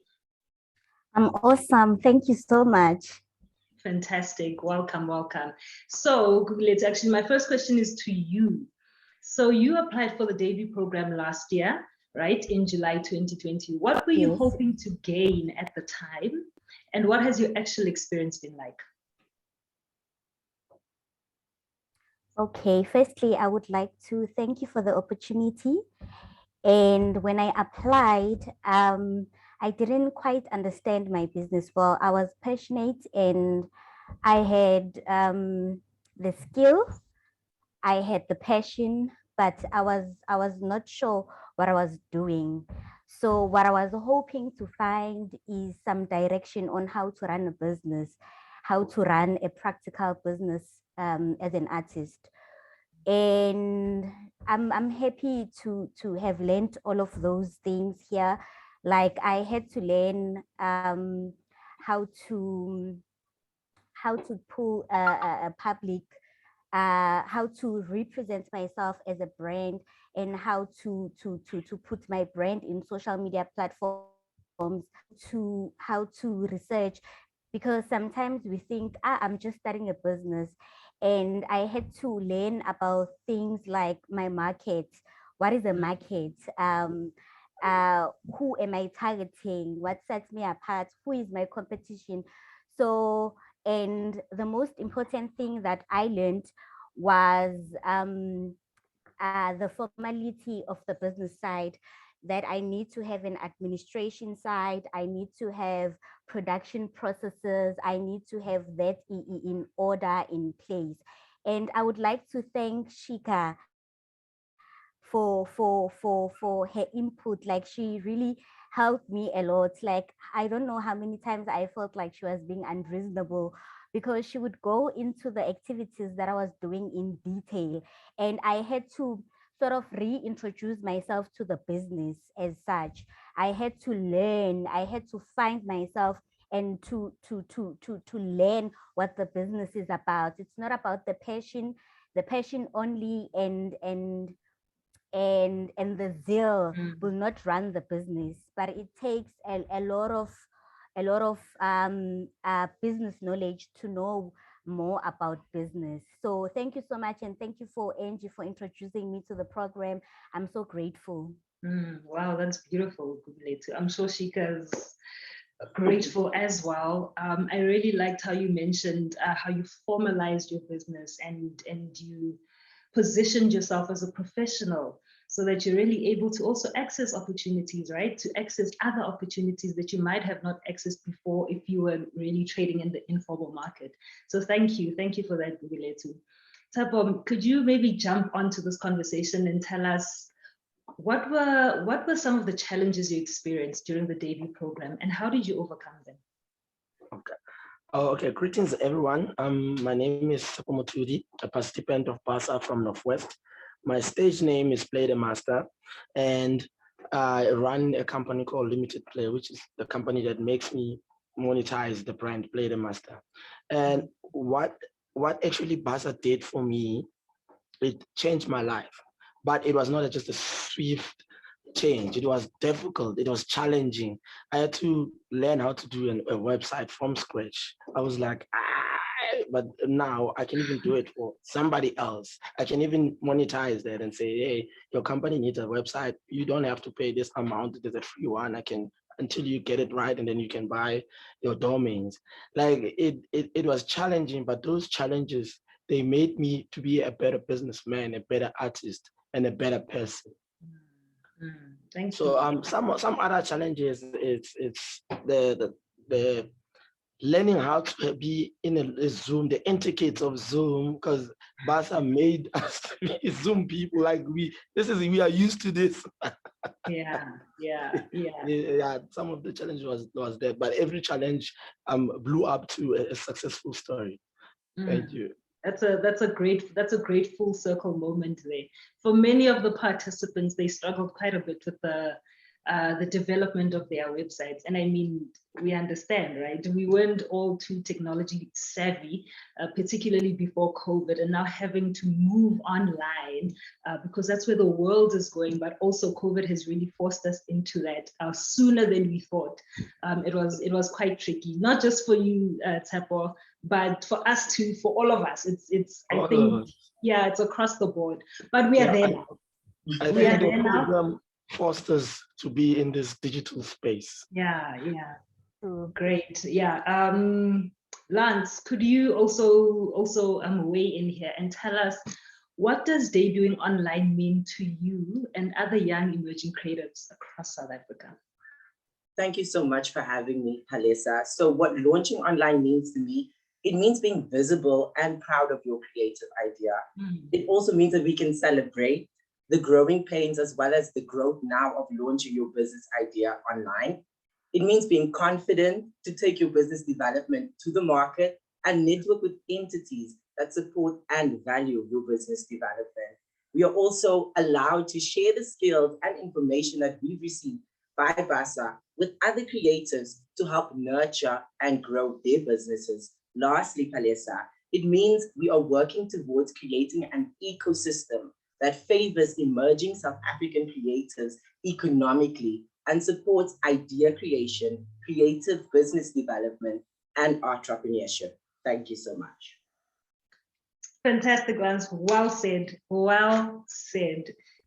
I'm awesome. Thank you so much. Fantastic. Welcome, welcome. So, Gugulethu, actually, my first question is to you. So you applied for the debut program last year, right, in July 2020. What were you hoping to gain at the time? And what has your actual experience been like? Okay, firstly, I would like to thank you for the opportunity. And when I applied, I didn't quite understand my business well. I was passionate and I had the skill, I had the passion, but I was not sure what I was doing. So what I was hoping to find is some direction on how to run a business, how to run a practical business as an artist. And I'm happy to have learned all of those things here. Like I had to learn how to pull a public, how to represent myself as a brand, and how to put my brand in social media platforms, how to research, because sometimes we think, I'm just starting a business. And I had to learn about things like my market. What is a market? Who am I targeting? What sets me apart? Who is my competition? So, and the most important thing that I learned was the formality of the business side, that I need to have an administration side, I need to have production processes, I need to have that in order, in place. And I would like to thank Shika for her input. Like she really helped me a lot. Like I don't know how many times I felt like she was being unreasonable, because she would go into the activities that I was doing in detail, and I had to sort of reintroduce myself to the business as such. I had to learn, I had to find myself and to learn what the business is about. It's not about the passion only, and the zeal will not run the business, but it takes a lot of business knowledge to know more about business. So thank you so much, and thank you for Angie for introducing me to the program. I'm so grateful. Wow, that's beautiful, Gugulethu. I'm sure Shika's grateful as well. I really liked how you mentioned how you formalized your business and you positioned yourself as a professional so that you're really able to also access opportunities, right? To access other opportunities that you might have not accessed before if you were really trading in the informal market. So thank you for that, Gugulethu. Thabo, could you maybe jump onto this conversation and tell us what were some of the challenges you experienced during the debut program, and how did you overcome them? Okay, greetings everyone. My name is Sapo Motudi, a participant of BASA from Northwest. My stage name is Play the Master, and I run a company called Limited Play, which is the company that makes me monetize the brand Play the Master. And what actually BASA did for me, it changed my life. But it was not just a swift change. It was difficult. It was challenging. I had to learn how to do a website from scratch. I was like, but now I can even do it for somebody else. I can even monetize that and say, hey, your company needs a website. You don't have to pay this amount. There's a free one. Until you get it right, and then you can buy your domains. Like it was challenging, but those challenges, they made me to be a better businessman, a better artist, and a better person. Thank you. Some other challenges, it's the learning how to be in a Zoom, the etiquette of Zoom, because BASA made us to be Zoom people. Like we are used to this. Yeah. Some of the challenge was there, but every challenge blew up to a successful story. Thank you. That's a great full circle moment there. For many of the participants, they struggled quite a bit with the development of their websites. And I mean, we understand, right? We weren't all too technology savvy, particularly before COVID, and now having to move online because that's where the world is going. But also COVID has really forced us into that sooner than we thought. It was quite tricky, not just for you, Tsapo, but for us too, for all of us. It's I think, yeah, it's across the board. But we are there now. I think the program forced us to be in this digital space. Yeah. Great. Yeah. Lance, could you also weigh in here and tell us, what does debuting online mean to you and other young emerging creatives across South Africa? Thank you so much for having me, Halesa. So what launching online means to me, it means being visible and proud of your creative idea. It also means that we can celebrate the growing pains as well as the growth now of launching your business idea online. It means being confident to take your business development to the market and network with entities that support and value your business development. We are also allowed to share the skills and information that we've received by BASA with other creators to help nurture and grow their businesses. Lastly, Palesa, it means we are working towards creating an ecosystem that favors emerging South African creators economically and supports idea creation, creative business development, and entrepreneurship. Thank you so much. Fantastic, Lance. Well said. Well said.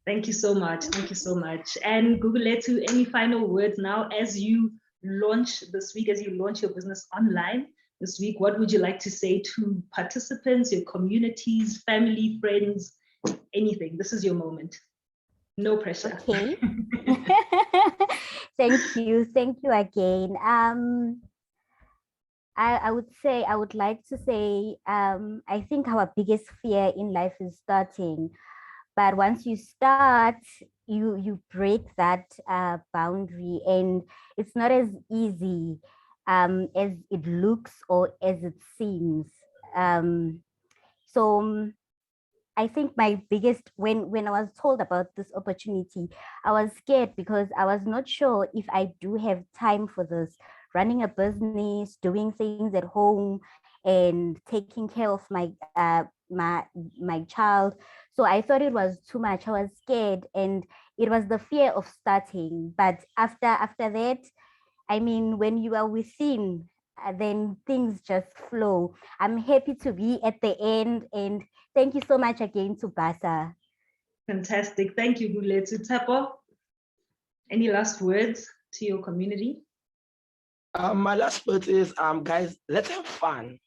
Thank you so much. Thank you so much. And Gugulethu, any final words now as you launch this week, as you launch your business online this week? What would you like to say to participants, your communities, family, friends, anything? This is your moment. No pressure. Okay. Thank you again. I would like to say, I think our biggest fear in life is starting. But once you start, you break that boundary, and it's not as easy as it looks or as it seems. So I think my biggest, when I was told about this opportunity, I was scared because I was not sure if I do have time for this, running a business, doing things at home, and taking care of my child. So I thought it was too much. I was scared, and it was the fear of starting. But after that, I mean, when you are within, then things just flow. I'm happy to be at the end, and thank you so much again to BASA. Fantastic. Thank you, Gulethu. Tsepo, any last words to your community? My last word is, guys, let's have fun.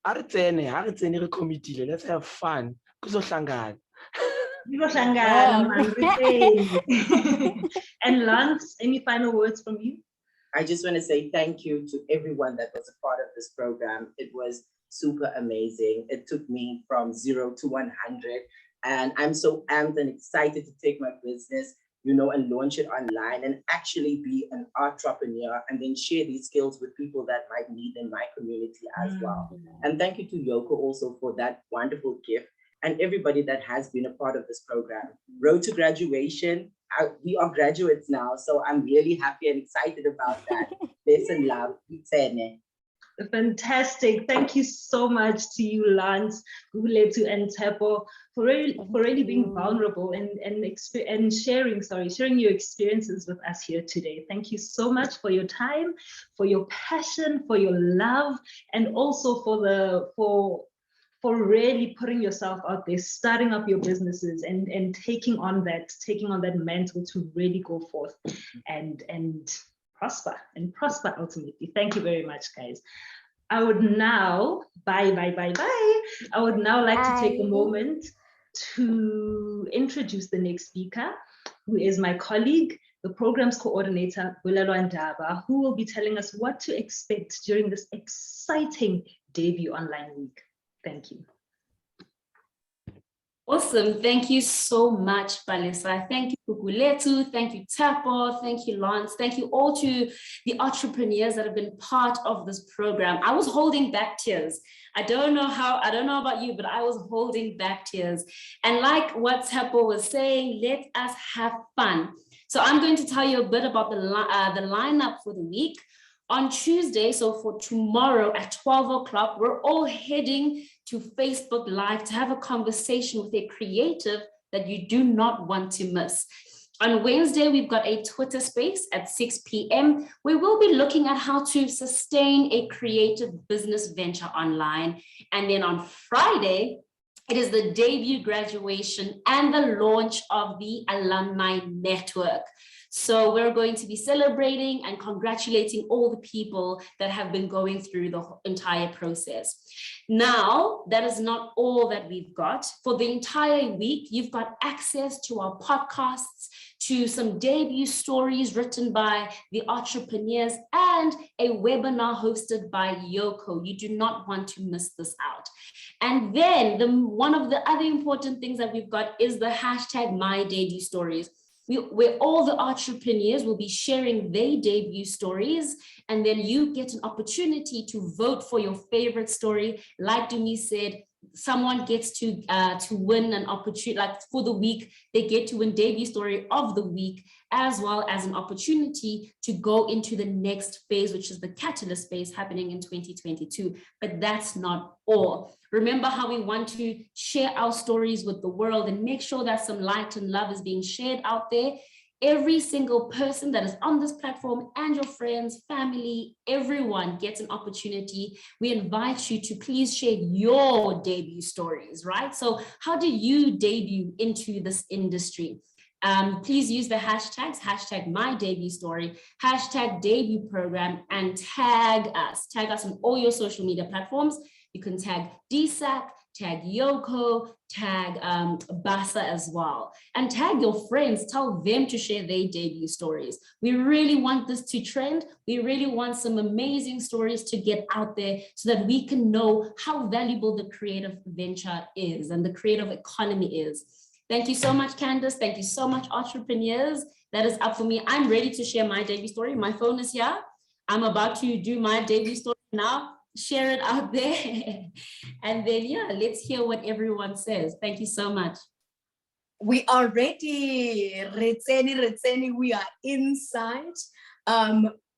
Let's have fun. And Lance, any final words from you? I just want to say thank you to everyone that was a part of this program. It was super amazing. It took me from 0 to 100, and I'm so amped and excited to take my business, and launch it online and actually be an entrepreneur and then share these skills with people that might need in my community as well. And thank you to Yoko also for that wonderful gift, and everybody that has been a part of this program. Road to graduation, we are graduates now, so I'm really happy and excited about that. Peace and love. Fantastic. Thank you so much to you, Lance, Gulethu, and Tsepo for really being vulnerable and sharing your experiences with us here today. Thank you so much for your time, for your passion, for your love, and also for really putting yourself out there, starting up your businesses and taking on that mantle to really go forth and prosper ultimately. Thank you very much, guys. I would now, bye. I would now like to take a moment to introduce the next speaker, who is my colleague, the programs coordinator, Bulelo Ndaba, who will be telling us what to expect during this exciting debut online week. Thank you. Awesome. Thank you so much, Palesa. Thank you, Gulethu. Thank you, Tsepo. Thank you, Lance. Thank you all to the entrepreneurs that have been part of this program. I was holding back tears. I don't know about you, but I was holding back tears. And like what Tsepo was saying, let us have fun. So I'm going to tell you a bit about the lineup for the week. On Tuesday, so for tomorrow at 12 o'clock, we're all heading to Facebook Live to have a conversation with a creative that you do not want to miss. On Wednesday, we've got a Twitter space at 6 p.m. We will be looking at how to sustain a creative business venture online. And then on Friday, it is the debut graduation and the launch of the Alumni Network. So we're going to be celebrating and congratulating all the people that have been going through the entire process. Now, that is not all that we've got. For the entire week, you've got access to our podcasts, to some debut stories written by the entrepreneurs, and a webinar hosted by Yoko. You do not want to miss this out. And then one of the other important things that we've got is the hashtag #MyDebutStories. Where all the entrepreneurs will be sharing their debut stories, and then you get an opportunity to vote for your favorite story. Like Dumi said, someone gets to win an opportunity, like for the week, they get to win debut story of the week, as well as an opportunity to go into the next phase, which is the catalyst phase happening in 2022. But that's not all. Remember how we want to share our stories with the world and make sure that some light and love is being shared out there. Every single person that is on this platform and your friends, family, everyone gets an opportunity. We invite you to please share your debut stories, right? So how do you debut into this industry? Please use the hashtags, #MyDebutStory, #DebutProgram, and tag us on all your social media platforms. You can tag DSAC, tag Yoko, tag BASA as well, and tag your friends. Tell them to share their debut stories. We really want this to trend. We really want some amazing stories to get out there so that we can know how valuable the creative venture is and the creative economy is. Thank you so much, Candace. Thank you so much, entrepreneurs. That is up for me. I'm ready to share my debut story. My phone is here. I'm about to do my debut story now. share it out there. And then, yeah, let's hear what everyone says. Thank you so much. We are ready. Retseni, we are inside.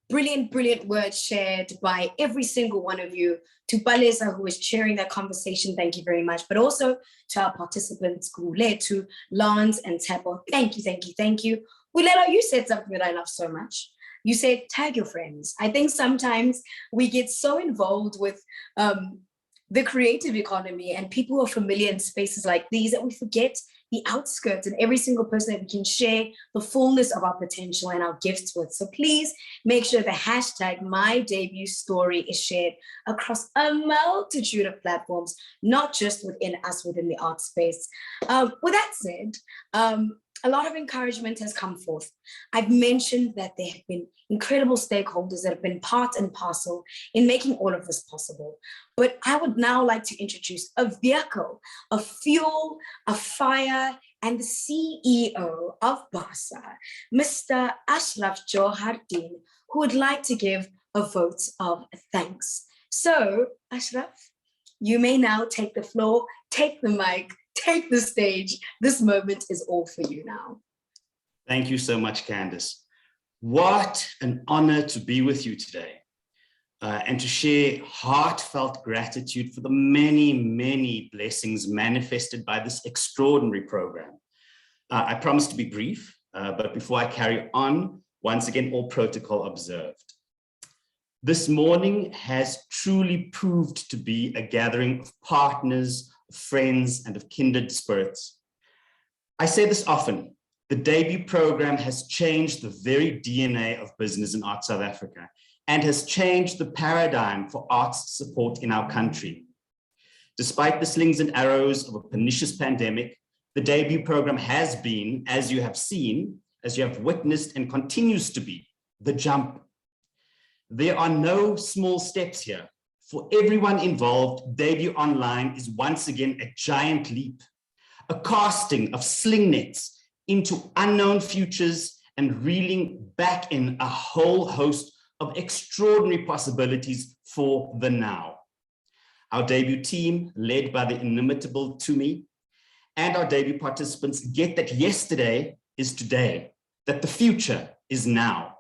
Brilliant words shared by every single one of you. To Baleza, who is chairing that conversation, thank you very much. But also to our participants, Gule, to Lance and Tabo, thank you. Gulela, you said something that I love so much. You said, tag your friends. I think sometimes we get so involved with the creative economy and people who are familiar in spaces like these that we forget the outskirts and every single person that we can share the fullness of our potential and our gifts with. So please make sure the hashtag My Debut Story is shared across a multitude of platforms, not just within the art space. With that said, a lot of encouragement has come forth. I've mentioned that there have been incredible stakeholders that have been part and parcel in making all of this possible. But I would now like to introduce a vehicle, a fuel, a fire, and the CEO of BASA, Mr. Ashraf Johardin, who would like to give a vote of thanks. So, Ashraf, you may now take the floor, take the mic, take the stage. This moment is all for you now. Thank you so much, Candace. What an honor to be with you today and to share heartfelt gratitude for the many blessings manifested by this extraordinary program. I promise to be brief, but before I carry on, once again, all protocol observed. This morning has truly proved to be a gathering of partners, friends, and of kindred spirits. I say this often, the debut program has changed the very DNA of business in Art South Africa and has changed the paradigm for arts support in our country. Despite the slings and arrows of a pernicious pandemic, the debut program has been, as you have seen, as you have witnessed, and continues to be, the jump. There are no small steps here. For everyone involved, debut online is once again a giant leap, a casting of sling nets into unknown futures and reeling back in a whole host of extraordinary possibilities for the now. Our debut team, led by the inimitable Tumi, and our debut participants get that yesterday is today, that the future is now.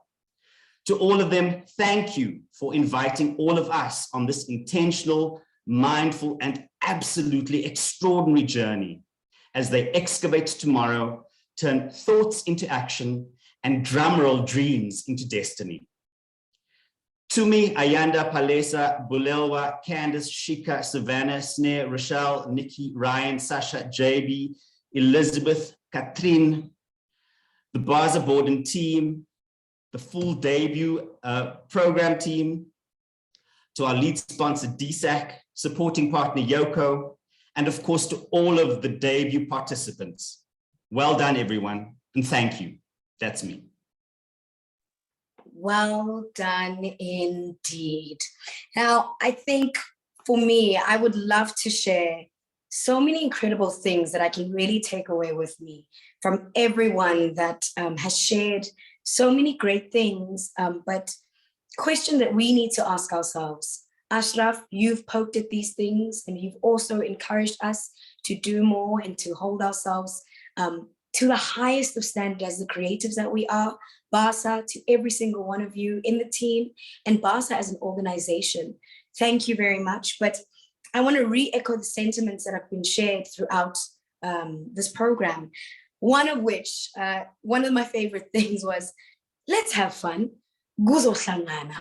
To all of them, thank you for inviting all of us on this intentional, mindful, and absolutely extraordinary journey as they excavate tomorrow, turn thoughts into action, and drumroll dreams into destiny. Tumi, Ayanda, Palesa, Bulelwa, Candace, Shika, Savannah, Snare, Rochelle, Nikki, Ryan, Sasha, JB, Elizabeth, Katrin, the BASA board and team, the full debut program team, to our lead sponsor, DSAC, supporting partner, Yoko, and of course, to all of the debut participants. Well done, everyone, and thank you. That's me. Well done indeed. Now, I think for me, I would love to share so many incredible things that I can really take away with me from everyone that has shared so many great things, but question that we need to ask ourselves. Ashraf, you've poked at these things and you've also encouraged us to do more and to hold ourselves to the highest of standards as the creatives that we are. BASA, to every single one of you in the team, and BASA as an organization, thank you very much. But I want to re-echo the sentiments that have been shared throughout this program. One of which, one of my favorite things was, let's have fun,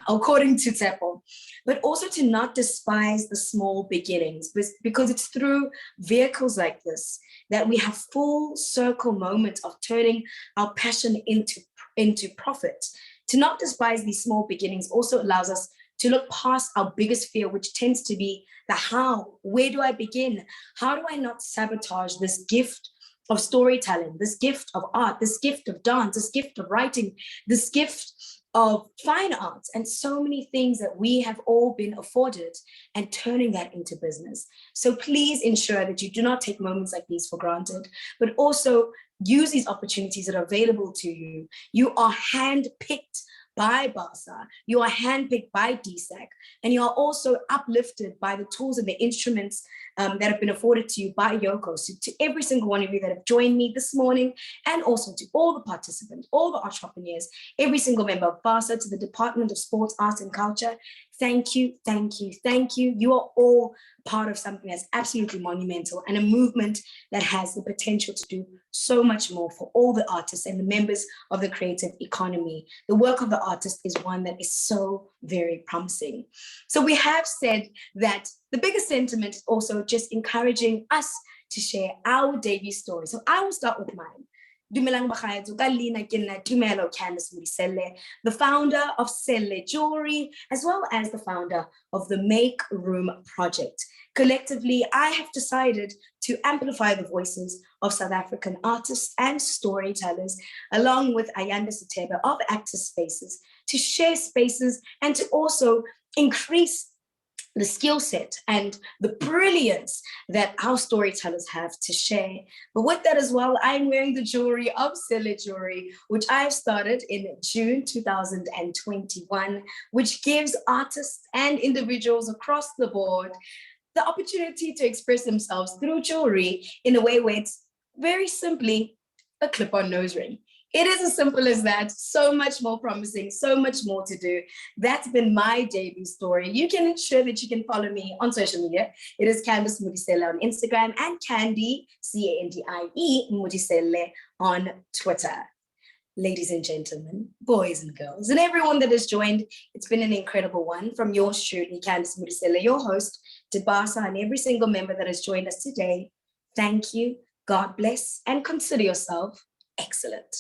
according to Tsepo, but also to not despise the small beginnings, because it's through vehicles like this that we have full circle moments of turning our passion into profit. To not despise these small beginnings also allows us to look past our biggest fear, which tends to be the how. Where do I begin? How do I not sabotage this gift of storytelling, this gift of art, this gift of dance, this gift of writing, this gift of fine arts, and so many things that we have all been afforded, and turning that into business. So please ensure that you do not take moments like these for granted, but also use these opportunities that are available to you. You are handpicked by BASA, you are handpicked by DSAC, and you are also uplifted by the tools and the instruments that have been afforded to you by Yoko. So to every single one of you that have joined me this morning, and also to all the participants, all the entrepreneurs, every single member of BASA, to the Department of Sports, Arts and Culture, thank you, thank you, thank you. You are all part of something that's absolutely monumental and a movement that has the potential to do so much more for all the artists and the members of the creative economy. The work of the artist is one that is so very promising. So we have said that the biggest sentiment is also just encouraging us to share our debut story. So I will start with mine. Dumelang bagaetsho ka leina ke nna Tumelo Candice Modiselle, the founder of Selle Jewelry, as well as the founder of the Make Room Project. Collectively, I have decided to amplify the voices of South African artists and storytellers, along with Ayanda Sateba of Active Spaces, to share spaces and to also increase the skill set and the brilliance that our storytellers have to share. But with that as well, I'm wearing the jewelry of Selle Jewelry, which I've started in June 2021, which gives artists and individuals across the board the opportunity to express themselves through jewelry in a way where it's very simply a clip-on nose ring. It is as simple as that. So much more promising, so much more to do. That's been my debut story. You can ensure that you can follow me on social media. It is Candice Modiselle on Instagram and Candy, C-A-N-D-I-E, Modiselle on Twitter. Ladies and gentlemen, boys and girls, and everyone that has joined, it's been an incredible one. From yours truly, Candice Modiselle, your host, to BASA and every single member that has joined us today. Thank you, God bless, and consider yourself excellent.